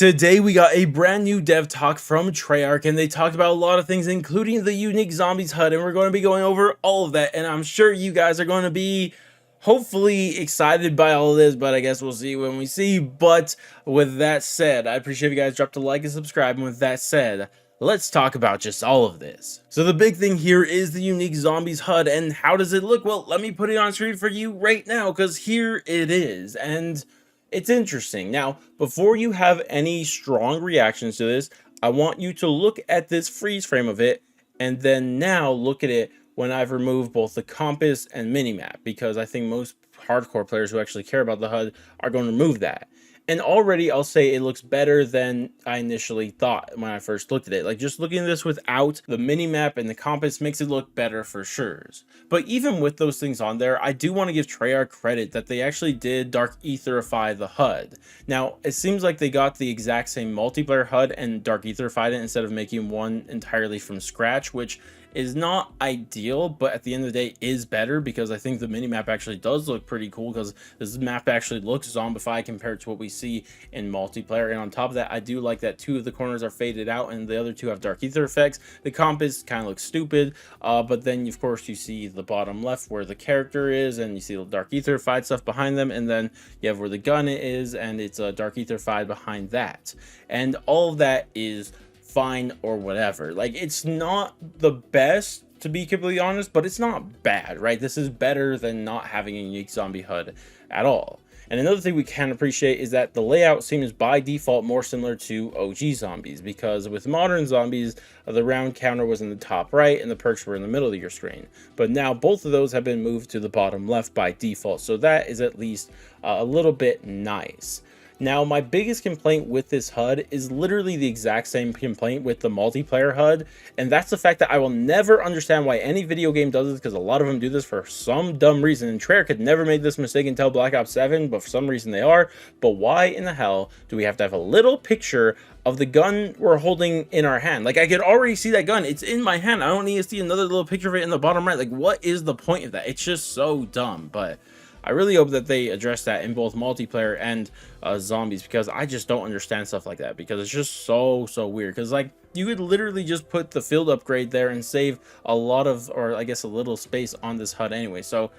Today we got a brand new dev talk from Treyarch, and they talked about a lot of things, including the unique Zombies HUD, and we're going to be going over all of that, and I'm sure you guys are going to be hopefully excited by all of this, but I guess we'll see when we see. But with that said, I appreciate if you guys dropped a like and subscribe, and with that said, let's talk about just all of this. So the big thing here is the unique Zombies HUD, and how does it look? Well, let me put it on screen for you right now, because here it is, and it's interesting. Now, before you have any strong reactions to this, I want you to look at this freeze frame of it, and then now look at it when I've removed both the compass and minimap, because I think most hardcore players who actually care about the HUD are going to remove that. And already I'll say it looks better than I initially thought when I first looked at it. Like, just looking at this without the minimap and the compass makes it look better for sure. But even with those things on there, I do want to give Treyarch credit that they actually did dark etherify the HUD. Now, it seems like they got the exact same multiplayer HUD and dark etherified it instead of making one entirely from scratch, which is not ideal, but at the end of the day is better, because I think the minimap actually does look pretty cool, because this map actually looks zombified compared to what we see in multiplayer. And on top of that, I do like that 2 of the corners are faded out and the other 2 have dark ether effects. The compass kind of looks stupid, but then of course you see the bottom left where the character is, and you see the dark ether-fied stuff behind them, and then you have where the gun is, and it's a dark ether-fied behind that, and all of that is fine or whatever. Like, it's not the best, to be completely honest, but it's not bad, right? This is better than not having a unique zombie HUD at all. And another thing we can appreciate is that the layout seems by default more similar to OG zombies, because with modern zombies, the round counter was in the top right and the perks were in the middle of your screen. But now both of those have been moved to the bottom left by default, so that is at least a little bit nice. Now, my biggest complaint with this HUD is literally the exact same complaint with the multiplayer HUD, and that's the fact that I will never understand why any video game does this, because a lot of them do this for some dumb reason, and Treyarch had never made this mistake until Black Ops 7, but for some reason they are. But why in the hell do we have to have a little picture of the gun we're holding in our hand? Like, I could already see that gun, it's in my hand, I don't need to see another little picture of it in the bottom right. Like, what is the point of that? It's just so dumb. But I really hope that they address that in both multiplayer and zombies, because I just don't understand stuff like that, because it's just so weird. Because, like, you could literally just put the field upgrade there and save a lot of, or I guess a little space on this HUD anyway. So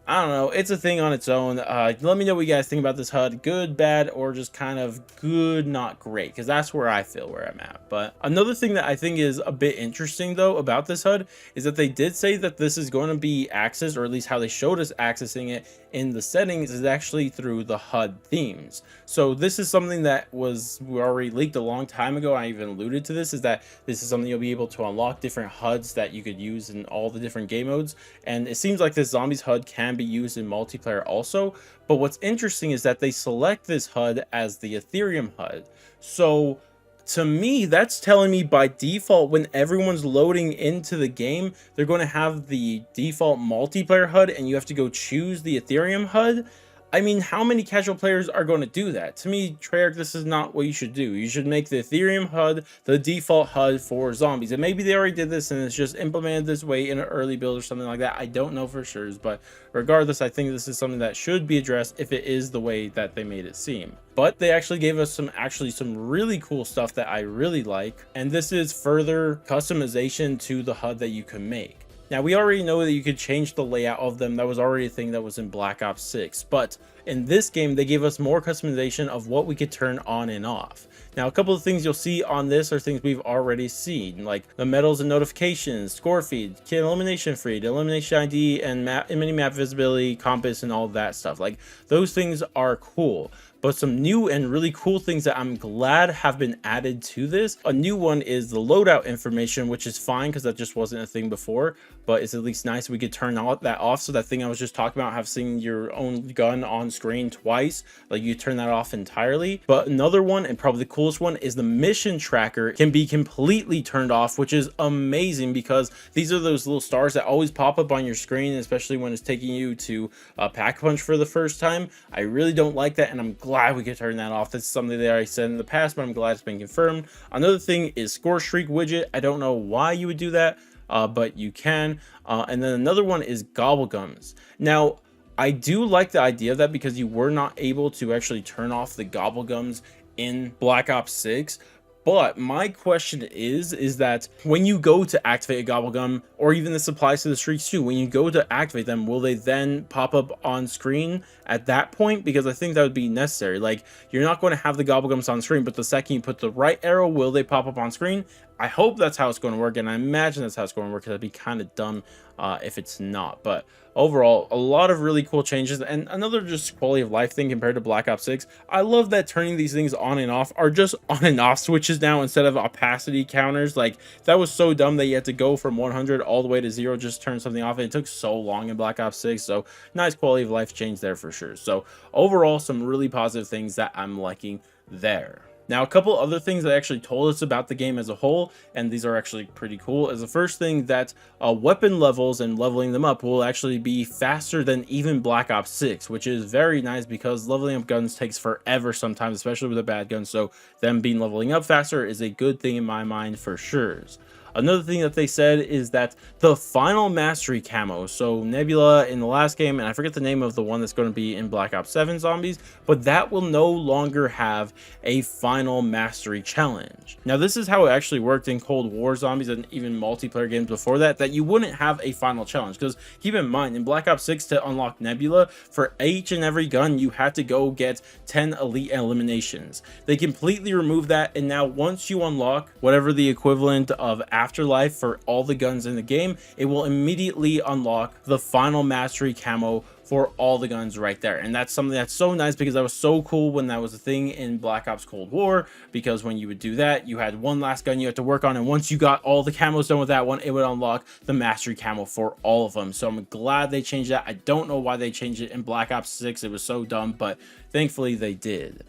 I don't know, it's a thing on its own. Let me know what you guys think about this HUD, good, bad, or just kind of good, not great, because that's where I feel where I'm at. But another thing that I think is a bit interesting though about this HUD is that they did say that this is going to be accessed, or at least how they showed us accessing it in the settings, is actually through the HUD themes. So this is something that was already leaked a long time ago. I even alluded to this, is that this is something you'll be able to unlock different HUDs that you could use in all the different game modes, and it seems like this Zombies HUD can be used in multiplayer also. But what's interesting is that they select this HUD as the Ethereum HUD. So to me, that's telling me by default, when everyone's loading into the game, they're going to have the default multiplayer HUD and you have to go choose the Ethereum HUD. I mean, how many casual players are going to do that? To me, Treyarch, this is not what you should do. You should make the Ethereum HUD the default HUD for zombies. And maybe they already did this and it's just implemented this way in an early build or something like that. I don't know for sure, but regardless, I think this is something that should be addressed if it is the way that they made it seem. But they actually gave us some really cool stuff that I really like. And this is further customization to the HUD that you can make. Now, we already know that you could change the layout of them. That was already a thing that was in Black Ops 6. But in this game, they gave us more customization of what we could turn on and off. Now, a couple of things you'll see on this are things we've already seen, like the medals and notifications, score feed, kill elimination feed, elimination ID, and mini-map visibility, compass, and all that stuff. Like, those things are cool. But some new and really cool things that I'm glad have been added to this. A new one is the loadout information, which is fine because that just wasn't a thing before, but it's at least nice we could turn that off. So that thing I was just talking about, have seen your own gun on screen twice, like you turn that off entirely. But another one, and probably the coolest one, is the mission tracker can be completely turned off, which is amazing because these are those little stars that always pop up on your screen, especially when it's taking you to Pack-a-Punch for the first time. I really don't like that, and I'm glad we could turn that off. That's something that I said in the past, but I'm glad it's been confirmed. Another thing is score streak widget. I don't know why you would do that, but you can. And then another one is gobblegums. Now, I do like the idea of that because you were not able to actually turn off the gobblegums in Black Ops 6. But my question is that when you go to activate a gobble gum, or even this applies to the streaks too, when you go to activate them, will they then pop up on screen at that point? Because I think that would be necessary. Like, you're not going to have the gobble gums on screen, but the second you put the right arrow, will they pop up on screen? I hope that's how it's going to work, and I imagine that's how it's going to work, because that'd be kind of dumb if it's not. But overall, a lot of really cool changes, and another just quality of life thing compared to Black Ops 6. I love that turning these things on and off are just on and off switches now instead of opacity counters. Like, that was so dumb that you had to go from 100 all the way to 0 just turn something off, and it took so long in Black Ops 6. So nice quality of life change there for sure. So overall, some really positive things that I'm liking there. Now, a couple other things that actually told us about the game as a whole, and these are actually pretty cool, is the first thing that weapon levels and leveling them up will actually be faster than even Black Ops 6, which is very nice because leveling up guns takes forever sometimes, especially with a bad gun. So them being leveling up faster is a good thing in my mind for sure. Another thing that they said is that the final mastery camo, so Nebula in the last game, and I forget the name of the one that's going to be in Black Ops 7 Zombies, but that will no longer have a final mastery challenge. Now, this is how it actually worked in Cold War Zombies and even multiplayer games before that you wouldn't have a final challenge. Because keep in mind, in Black Ops 6, to unlock Nebula, for each and every gun, you had to go get 10 elite eliminations. They completely removed that, and now once you unlock whatever the equivalent of Afterlife for all the guns in the game, it will immediately unlock the final mastery camo for all the guns right there. And that's something that's so nice, because that was so cool when that was a thing in Black Ops Cold War, because when you would do that, you had one last gun you had to work on, and once you got all the camos done with that one, it would unlock the mastery camo for all of them. So I'm glad they changed that. I don't know why they changed it in Black Ops 6. It was so dumb, but thankfully they did.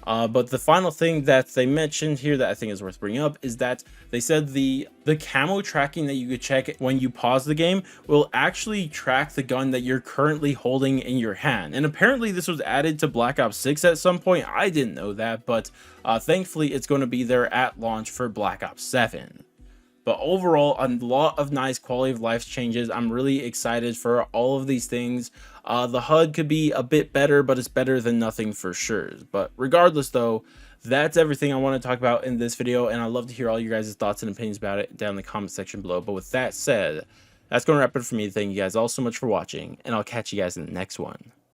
But the final thing that they mentioned here that I think is worth bringing up is that they said the camo tracking that you could check when you pause the game will actually track the gun that you're currently holding in your hand. And apparently this was added to Black Ops 6 at some point. I didn't know that, but thankfully it's going to be there at launch for Black Ops 7. But overall, a lot of nice quality of life changes. I'm really excited for all of these things. The HUD could be a bit better, but it's better than nothing for sure. But regardless though, that's everything I want to talk about in this video, and I'd love to hear all you guys' thoughts and opinions about it down in the comment section below. But with that said, that's going to wrap it for me. Thank you guys all so much for watching, and I'll catch you guys in the next one.